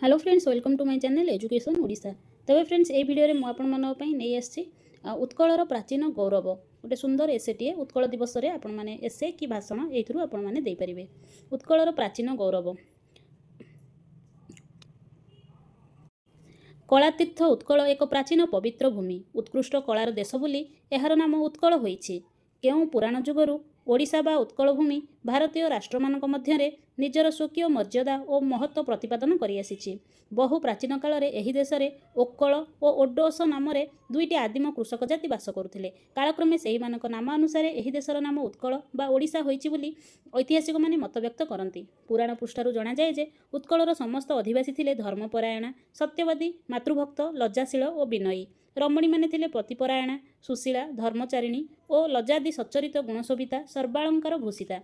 Hello friends, welcome to my channel education Odisha. तबे friends ए video रे मु आपण मन पई नै आछि उत्कलर प्राचीन गौरव गोटे सुंदर एसेटीए उत्कल दिवस रे आपण माने एसे कि भाषण एथुरु आपण माने देई परिबे। उत्कलर प्राचीन गौरव। कलातीर्थ उत्कल एक प्राचीन पवित्र भूमि, उत्कृष्ट कलार देश बोली एहार नाम उत्कल होइछि। केउ पुराण जुगरु ओडिशा बा उत्कल भूमि भारतीय राष्ट्रमानक मध्यरे निजर स्वकीय मर्यादा और महत्व प्रतिपादन करि आसिछि। बहु प्राचीन काल रे एही देश रे ओक्कल और ओडोस नाम रे दुईटी आदिम कृषक जाति बास करुथिले। कालक्रमे सेही मानक नाम अनुसार एही देशर नाम उत्कल बा ओडिशा होइछि बोली ऐतिहासिक माने मत व्यक्त करନ୍ତି। पुराण पृष्ठारु जणा जाय जे उत्कलर समस्त अधिवासी थिले धर्मपरायणा, सत्यवादी, मातृभक्त, लज्जाशील और विनयी। रमणी माने थिले प्रतिपरायणा, सुशीला, धर्मचारिणी और लज्जादि सच्चरित गुणशोभिता, सर्वालंकार भूषिता।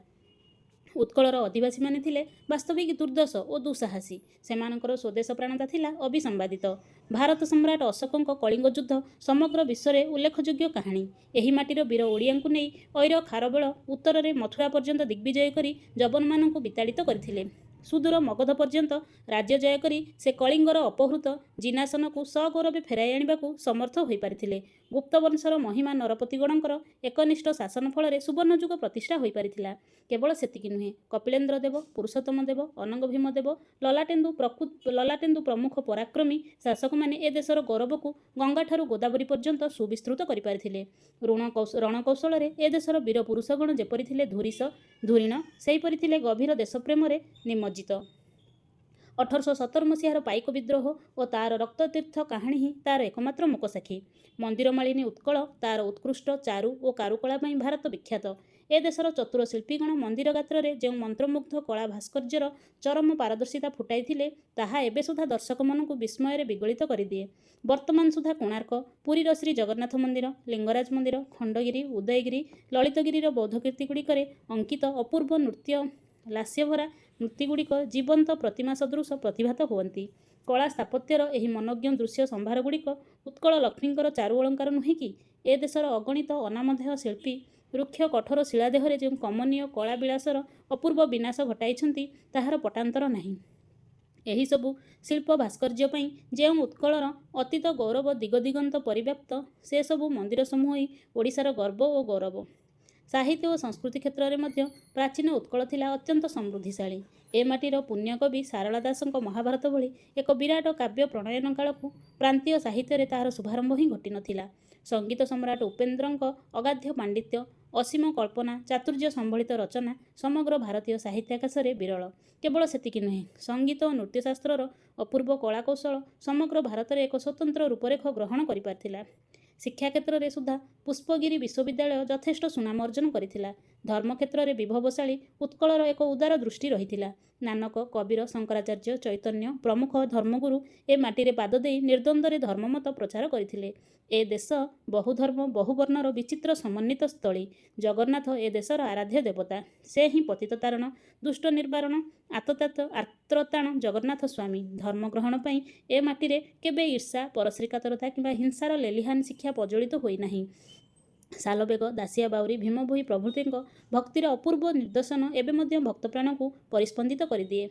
उत्कलर अधिवासी माने थिले वास्तविक दुर्दश और दुस्साहसी। सेमानकर स्वदेश प्राणता थिला अभिसंवादित। भारत सम्राट अशोकଙ୍କ कलिंग युद्ध समग्र विश्व में उल्लेखयोग्य कहानी। एही माटीर वीर ओडियांकु नै ऐर खारबेल उत्तर में मथुरा पर्यंत दिग्विजय करी जवन मानंकु विताड़ित करथिले। सुदूर मगध पर्यंत राज्य जय करी से कलिंगर अपहृत जिनासन को सगौरवे फेराई आनिबाकु समर्थ होई पारिथिले। गुप्त वंशर महिमा नरपतिगणंकर एकनिष्ठ शासन फल सुवर्ण युग प्रतिष्ठा होई पारिथिला। केवल सेतिकी नुहे, कपिलेन्द्र देव, पुरुषोत्तम देव, अनंग भीम देव, ललाटेन्दु प्रमुख पराक्रमी शासक माने ए देशर गौरव को गंगा ठारू गोदावरी पर्यंत सुविस्तृत करि पारिथिले। रणकौशल ए देशर वीर पुरुषगण जेपरि थिले धुरीश धुरीण, सेहीपरि थिले गभीर देशप्रेम निमज्जित। 1817 मसीहार पाइक विद्रोह और तार रक्ततीर्थ कहानी ही तार एकमात्र मुकसाक्षी। मंदिर मालिनी उत्कल तार उत्कृष्ट चारु और कारुकला भारत विख्यात। ए देशर चतुर शिल्पीगण मंदिर गात्र जो मंत्रमुग्ध कला भास्कर्यर चरम पारदर्शिता फुटाई थिले ताहा एबे सुधा दर्शक मन को विस्मय विगलित करदिए। वर्तमान सुधा कोणार्क, पुरीर श्री जगन्नाथ मंदिर, लिंगराज मंदिर, खंडगिरी, उदयगिरी, ललितगिरीर बौद्धकीर्ति गुड़िकरे अंकित अपूर्व नृत्य लास्यभरा मूर्तिगुड़िक जीवंत प्रतिमा सदृश प्रतिभात हुअन्ति। कला स्थापत्यर एही मनोज्ञ दृश्य संभार गुड़िक उत्कल लक्ष्मींकर चारु अलंकार नुहे कि ए देशर अगणित अनामधेय शिल्पी वृक्ष कठोर शिलादेहरे जो कमनीय कला विलासर अपूर्व विनाश घटाइछन्ति ताहार पटान्तर नाही। एही सबु शिल्प भास्कर्य पई जेउ उत्कलर अतीत गौरव दिगदिगंत परिव्याप्त से सबु मंदिर समूह ही ओडिशार गर्व और गौरव। साहित्य और संस्कृति क्षेत्र में मध्य प्राचीन उत्कल थिला अत्यंत समृद्धिशाली। ए माटीर पुण्यकवि सारला दासଙ୍କ महाभारत भली एक विराट काव्य प्रणयन काल को प्रांतीय साहित्य रे तार शुभारंभ ही घटी नथिला। संगीत सम्राट उपेन्द्रଙ୍କ अगाध्य पांडित्य, असीम कल्पना, चातुर्य संबलित रचना समग्र भारतीय साहित्याकाश रे विरल। केवल सेतिकी नुहे, संगीत और नृत्यशास्त्रर अपूर्व कलाकौशल समग्र भारत रे एक स्वतंत्र रूपरेख ग्रहण करि पारथिला। शिक्षा क्षेत्र में सुधा पुष्पगिरी विश्वविद्यालय यथेष्ट सुनाम अर्जन करथिला। धर्म क्षेत्र में विभवशाली उत्कलर एक उदार दृष्टि रहिथिला। नानक, कबीर, शंकराचार्य, चैतन्य प्रमुख धर्मगुरु ए माटी रे पाद देई निर्द्वंद्व धर्ममत प्रचार करथिले। ए देश बहुधर्म बहुवर्णर विचित्र समन्वित स्थली। जगन्नाथ ए देशर आराध्य देवता। से ही पतित तारण, दुष्ट निर्वारण, आर्त्रताण जगन्नाथ स्वामी। धर्म ग्रहण पई ए माटी रे केबे ईर्षा, परश्रीकातरता किंबा हिंसार लेलिहान शिक्षा प्रज्वलित होई नाही। सालबेग, दासिया बाउरी, भीमभोई प्रभृति भक्तिर अपूर्व निर्देशन एवं मध्य भक्तप्राण को परिस्पंदित करदिए।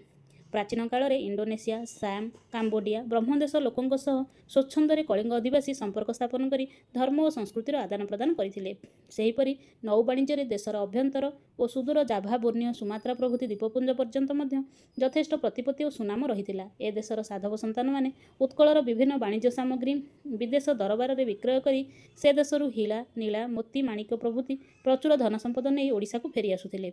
प्राचीन काल में इंडोनेशिया, साम, काम्बोडिया, ब्रह्मदेश लोकों सह स्वच्छंदे कलिंग अधिवासी संपर्क स्थापन करी धर्म और संस्कृतिर आदान प्रदान करथिले। सेहीपरि नौ वाणिज्य देशर अभ्यंतर और सुदूर जाभा, बोर्नियो, सुमात्रा प्रभृति द्वीपपुंज पर्यंत मध्य यथेष्ट प्रतिपत्ति और सुनाम रहिथिला। ए देशर साधव संतान माने उत्कलर विभिन्न वाणिज्य सामग्री विदेश दरबार में विक्रय करी से देशरू हीला, नीला, मोती, माणिक्य प्रभृति प्रचुर धनसंपद नहीं ओडिशा को फेरी आसुथिले।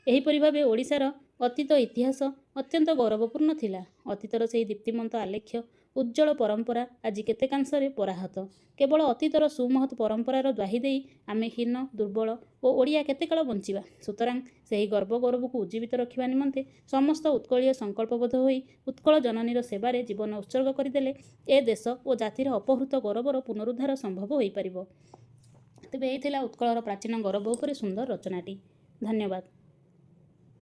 एहीपरि भावे ओडिशार अतीत इतिहास अत्यंत गौरवपूर्ण थिला। अतीतर से दीप्तिमंत आलेख्य उज्जवल परंपरा आज केतेकांशरे पराहत। केवल अतीतर सुमहत परंपरार द्वाही देई आमे हीन, दुर्बल और ओडिया केते काल बंचिबा। सुतरां सेही गर्व गौरव को उज्जीवित रखिबा निमंते समस्त उत्कलीय संकल्पबद्ध होई उत्कल जननीर सेवारे जीवन उत्सर्ग करदेले ए देश और जातिर अपहृत गौरवर पुनरुद्धार संभव होई परिबो। तेबे एही थिला उत्कलर प्राचीन गौरव उपरे सुंदर रचनाटी। धन्यवाद।